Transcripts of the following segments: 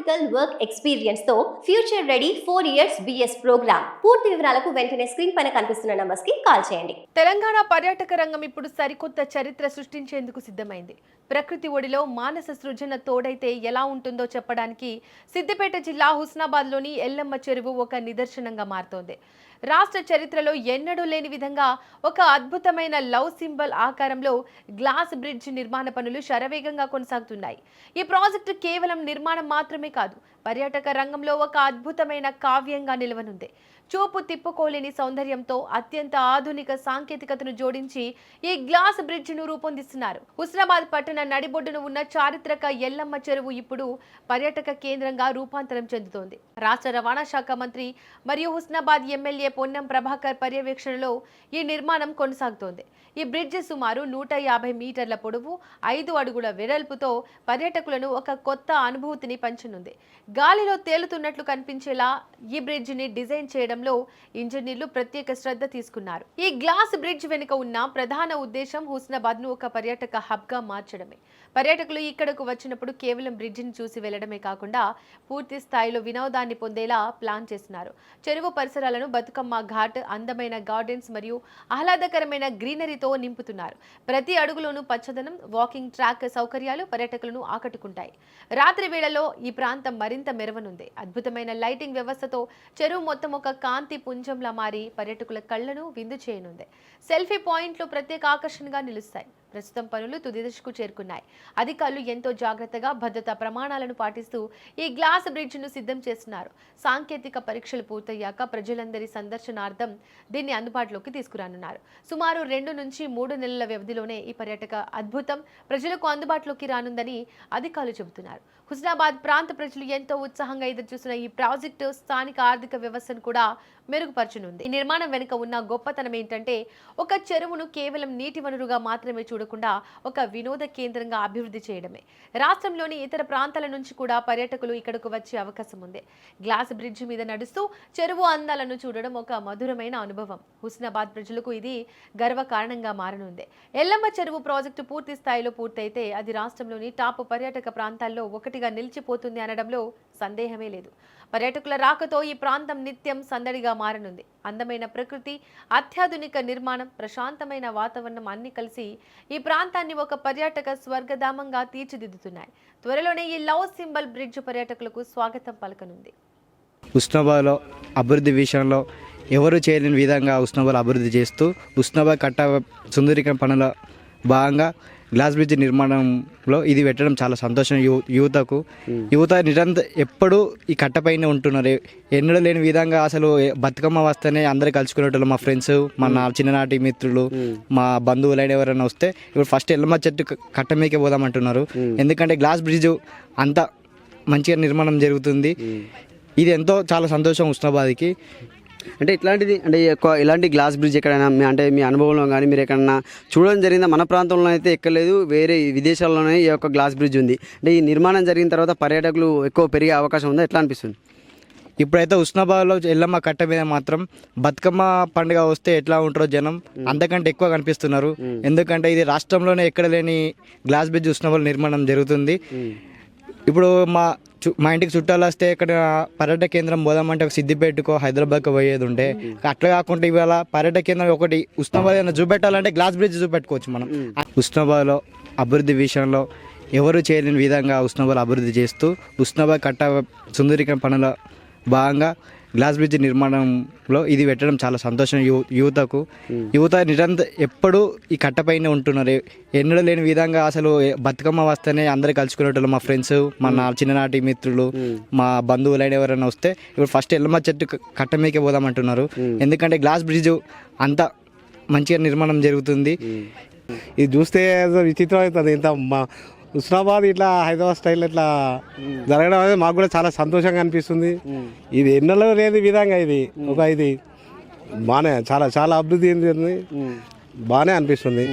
Practical work experience తో future ready 4 years BS program. పూర్తి వివరాలకు వెంటనే స్క్రీన్ పైన కనిపిస్తున్న నంబర్స్ కి కాల్ చేయండి. తెలంగాణ పర్యాటక రంగం ఇప్పుడు సరికొత్త చరిత్ర సృష్టించేందుకు సిద్ధమైంది. ప్రకృతి ఒడిలో మానస సృజన తోడైతే ఎలా ఉంటుందో చెప్పడానికి సిద్దిపేట జిల్లా హుస్నాబాద్లోని ఎల్లమ్మ చెరువు ఒక నిదర్శనంగా మారుతోంది. రాష్ట్ర చరిత్రలో ఎన్నడూ లేని విధంగా ఒక అద్భుతమైన లవ్ సింబల్ ఆకారంలో గ్లాస్ బ్రిడ్జ్ నిర్మాణ పనులు శరవేగంగా కొనసాగుతున్నాయి. ఈ ప్రాజెక్టు కేవలం నిర్మాణం మాత్రమే కాదు, పర్యాటక రంగంలో ఒక అద్భుతమైన కావ్యంగా నిలవనుంది. చూపు తిప్పుకోలేని సౌందర్యంతో అత్యంత ఆధునిక సాంకేతికతను జోడించి ఈ గ్లాస్ బ్రిడ్జ్ ను రూపొందిస్తున్నారు. హుస్నాబాద్ పట్టణ నడిబొడ్డున ఉన్న చారిత్రక ఎల్లమ్మ చెరువు ఇప్పుడు పర్యాటక కేంద్రంగా రూపాంతరం చెందుతోంది. రాష్ట్ర రవాణా శాఖ మంత్రి మరియు హుస్నాబాద్ ఎమ్మెల్యే పొన్నం ప్రభాకర్ పర్యవేక్షణలో ఈ నిర్మాణం కొనసాగుతోంది. ఈ బ్రిడ్జ్ సుమారు 150 మీటర్ల పొడవు, 5 అడుగుల వెడల్పుతో పర్యాటకులను ఒక కొత్త అనుభూతిని పంచనుంది. గాలిలో తేలుతున్నట్లు కనిపించేలా ఈ బ్రిడ్జ్ ని డిజైన్ చేయడంలో ఇంజనీర్లు ప్రత్యేక శ్రద్ధ తీసుకున్నారు. ఈ గ్లాస్ బ్రిడ్జ్ వెనుక ఉన్న ప్రధాన ఉద్దేశం హుస్నాబాద్ ను ఒక పర్యాటక హబ్ గా మార్చడమే. పర్యాటకులు ఇక్కడకు వచ్చినప్పుడు కేవలం బ్రిడ్జ్ ని చూసి వెళ్లడమే కాకుండా పూర్తి స్థాయిలో వినోదాన్ని పొందేలా ప్లాన్ చేస్తున్నారు. చెరువు పరిసరాలను బతుకమ్మ ఘాట్, అందమైన గార్డెన్స్ మరియు ఆహ్లాదకరమైన గ్రీనరీతో నింపుతున్నారు. ప్రతి అడుగులోనూ పచ్చదనం, వాకింగ్ ట్రాక్ సౌకర్యాలు పర్యాటకులను ఆకట్టుకుంటాయి. రాత్రి వేళలో ఈ ప్రాంతం మరింత మెరవనుంది. అద్భుతమైన లైటింగ్ వ్యవస్థతో చెరువు మొత్తం ఒక కాంతి పుంజంలా మారి పర్యాటకుల కళ్లను విందు చేయనుంది. సెల్ఫీ పాయింట్లు ప్రత్యేక ఆకర్షణగా నిలుస్తాయి. ప్రస్తుతం పనులు తుది దశకు చేరుకున్నాయి. అధికారులు ఎంతో జాగ్రత్తగా భద్రతా ప్రమాణాలను పాటిస్తూ ఈ గ్లాస్ బ్రిడ్జ్ ను సిద్ధం చేస్తున్నారు. సాంకేతిక పరీక్షలు పూర్తయ్యాక ప్రజలందరి సందర్శనార్థం దీన్ని అందుబాటులోకి తీసుకురానున్నారు. సుమారు 2 నుంచి 3 నెలల వ్యవధిలోనే ఈ పర్యాటక అద్భుతం ప్రజలకు అందుబాటులోకి రానుందని అధికారులు చెబుతున్నారు. హుస్నాబాద్ ప్రాంత ప్రజలు ఎంతో ఉత్సాహంగా ఎదురుచూస్తున్న ఈ ప్రాజెక్టు స్థానిక ఆర్థిక వ్యవస్థను కూడా మెరుగుపరచనుంది. ఈ నిర్మాణం వెనుక ఉన్న గొప్పతనం ఏంటంటే, ఒక చెరువును కేవలం నీటి వనరుగా మాత్రమే చూడకుండా ఒక వినోద కేంద్రంగా అభివృద్ధి చేయడమే. రాష్ట్రంలోని ఇతర ప్రాంతాల నుంచి కూడా పర్యాటకులు ఇక్కడకు వచ్చే అవకాశం ఉంది. గ్లాస్ బ్రిడ్జ్ మీద నడుస్తూ చెరువు అందాలను చూడడం ఒక మధురమైన అనుభవం. హుస్నాబాద్ ప్రజలకు ఇది గర్వకారణంగా మారనుంది. ఎల్లమ్మ చెరువు ప్రాజెక్టు పూర్తి స్థాయిలో పూర్తయితే అది రాష్ట్రంలోని టాప్ పర్యాటక ప్రాంతాల్లో ఒకటిగా నిలిచిపోతుంది అనడంలో సందేహమే లేదు. పర్యాటకుల రాకతో ఈ ప్రాంతం నిత్యం సందడిగా మారనుంది. అందమైన ప్రకృతి, అత్యాధునిక నిర్మాణం, ప్రశాంతమైన వాతావరణం అన్ని కలిసి ఈ ప్రాంతాన్ని ఒక పర్యాటక స్వర్గధామంగా తీర్చిదిద్దుతున్నాయి. త్వరలోనే ఈ లవ్ సింబల్ బ్రిడ్జ్ పర్యాటకులకు స్వాగతం పలకనుంది. హుస్నాబాద్లో అభివృద్ధి విషయంలో ఎవరు చేయలేని విధంగా హుస్నాబాద్ అభివృద్ధి చేస్తూ హుస్నాబాద్ కట్ట సుందరీకరణ పనుల భాగంగా గ్లాస్ బ్రిడ్జ్ నిర్మాణంలో ఇది పెట్టడం చాలా సంతోషం. యువత నిరంతరం ఎప్పుడూ ఈ కట్టపైనే ఉంటున్నారు. ఎన్నడూ లేని విధంగా అసలు బతుకమ్మ వస్తేనే అందరూ కలుసుకునేటోళ్ళు. మా ఫ్రెండ్స్, మా చిన్ననాటి మిత్రులు, మా బంధువులైన ఎవరైనా వస్తే ఇప్పుడు ఫస్ట్ ఎల్లమ్మ చెట్టు కట్ట మీకే పోదామంటున్నారు. ఎందుకంటే గ్లాస్ బ్రిడ్జ్ అంత మంచిగా నిర్మాణం జరుగుతుంది. ఇది ఎంతో చాలా సంతోషం హుస్నాబాద్కి. అంటే ఇలాంటి గ్లాస్ బ్రిడ్జ్ ఎక్కడైనా అంటే మీ అనుభవంలో కానీ మీరు ఎక్కడైనా చూడడం జరిగిందా? మన ప్రాంతంలో అయితే ఎక్కలేదు, వేరే విదేశాల్లోనే ఈ యొక్క గ్లాస్ బ్రిడ్జ్ ఉంది. అంటే ఈ నిర్మాణం జరిగిన తర్వాత పర్యాటకులు ఎక్కువ పెరిగే అవకాశం ఉందా? ఎట్లా అనిపిస్తుంది? ఇప్పుడైతే హుస్నాబాద్లో ఎల్లమ్మ కట్ట మీద మాత్రం బతుకమ్మ పండుగ వస్తే ఎట్లా ఉంటారో జనం అంతకంటే ఎక్కువ కనిపిస్తున్నారు. ఎందుకంటే ఇది రాష్ట్రంలోనే ఎక్కడ లేని గ్లాస్ బ్రిడ్జ్ హుస్నాబాద్ నిర్మాణం జరుగుతుంది. ఇప్పుడు మా ఇంటికి చుట్టాలు వస్తే ఇక్కడ పర్యాటక కేంద్రం పోదామంటే ఒక సిద్దిపేటకో హైదరాబాద్కో పోయేది ఉంటే, అట్లా కాకుండా ఇవాళ పర్యాటక కేంద్రం ఒకటి హుస్నాబాద్ ఏమైనా చూపెట్టాలంటే గ్లాస్ బ్రిడ్జ్ చూపెట్టుకోవచ్చు మనం. హుస్నాబాద్లో అభివృద్ధి విషయంలో ఎవరు చేయలేని విధంగా హుస్నాబాద్ అభివృద్ధి చేస్తూ హుస్నాబాద్ కట్ట సుందరీకరణ పనుల భాగంగా గ్లాస్ బ్రిడ్జ్ నిర్మాణంలో ఇది పెట్టడం చాలా సంతోషం. యువత నిరంతరం ఎప్పుడూ ఈ కట్టపైనే ఉంటున్నారు. ఎన్నడూ లేని విధంగా అసలు బతుకమ్మ వస్తేనే అందరూ కలుసుకునేటోళ్ళు. మా ఫ్రెండ్స్, మా చిన్ననాటి మిత్రులు, మా బంధువులైన ఎవరైనా వస్తే ఇప్పుడు ఫస్ట్ ఎల్లమ్మ చెట్టు కట్ట మీకే పోదామంటున్నారు. ఎందుకంటే గ్లాస్ బ్రిడ్జ్ అంత మంచిగా నిర్మాణం జరుగుతుంది. ఇది చూస్తే విచిత్రం అవుతుంది. ఇంత హుస్నాబాద్ ఇట్లా హైదరాబాద్ స్టైల్ ఇట్లా జరగడం అనేది మాకు కూడా చాలా సంతోషంగా అనిపిస్తుంది. ఇది ఎన్నెల్లో లేని విధంగా ఇది బాగానే చాలా చాలా అభివృద్ధి చెందింది. బాగానే అనిపిస్తుంది.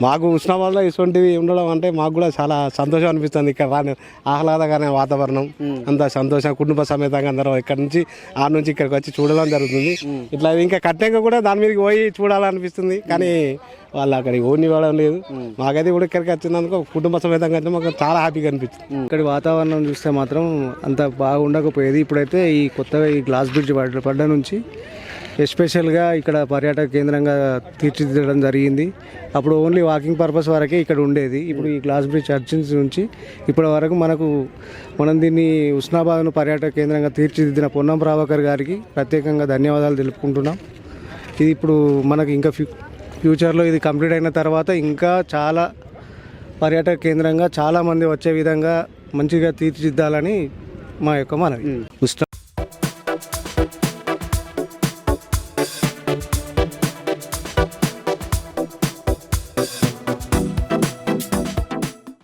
మాకు ఉస్నాబాద్లో ఇటువంటివి ఉండడం అంటే మాకు కూడా చాలా సంతోషం అనిపిస్తుంది. ఇక్కడ రాని ఆహ్లాదకరమైన వాతావరణం, అంత సంతోషం, కుటుంబ సమేతంగా అందరం ఇక్కడ నుంచి ఇక్కడికి వచ్చి చూడడం జరుగుతుంది. ఇట్లా ఇంకా కట్టాక కూడా దాని మీదకి పోయి చూడాలనిపిస్తుంది, కానీ వాళ్ళు అక్కడికి ఓనివ్వడం లేదు. మాకైతే ఇప్పుడు ఇక్కడికి వచ్చినందుకు కుటుంబ సమేతంగా అయితే మాకు చాలా హ్యాపీగా అనిపిస్తుంది. ఇక్కడి వాతావరణం చూస్తే మాత్రం అంత బాగుండకపోయేది. ఇప్పుడైతే ఈ కొత్తగా ఈ గ్లాస్ బ్రిడ్జ్ పడ్డ నుంచి ఎస్పెషల్గా ఇక్కడ పర్యాటక కేంద్రంగా తీర్చిదిద్దడం జరిగింది. అప్పుడు ఓన్లీ వాకింగ్ పర్పస్ వరకే ఇక్కడ ఉండేది. ఇప్పుడు ఈ గ్లాస్ బ్రిడ్జ్ చర్చిన్స్ నుంచి ఇప్పటి వరకు మనం దీన్ని ఉస్నాబాద్ను పర్యాటక కేంద్రంగా తీర్చిదిద్దిన పొన్నం ప్రభాకర్ గారికి ప్రత్యేకంగా ధన్యవాదాలు తెలుపుకుంటున్నాం. ఇది ఇప్పుడు మనకి ఇంకా ఫ్యూచర్లో ఇది కంప్లీట్ అయిన తర్వాత ఇంకా చాలా పర్యాటక కేంద్రంగా చాలామంది వచ్చే విధంగా మంచిగా తీర్చిదిద్దాలని మా యొక్క మనవి.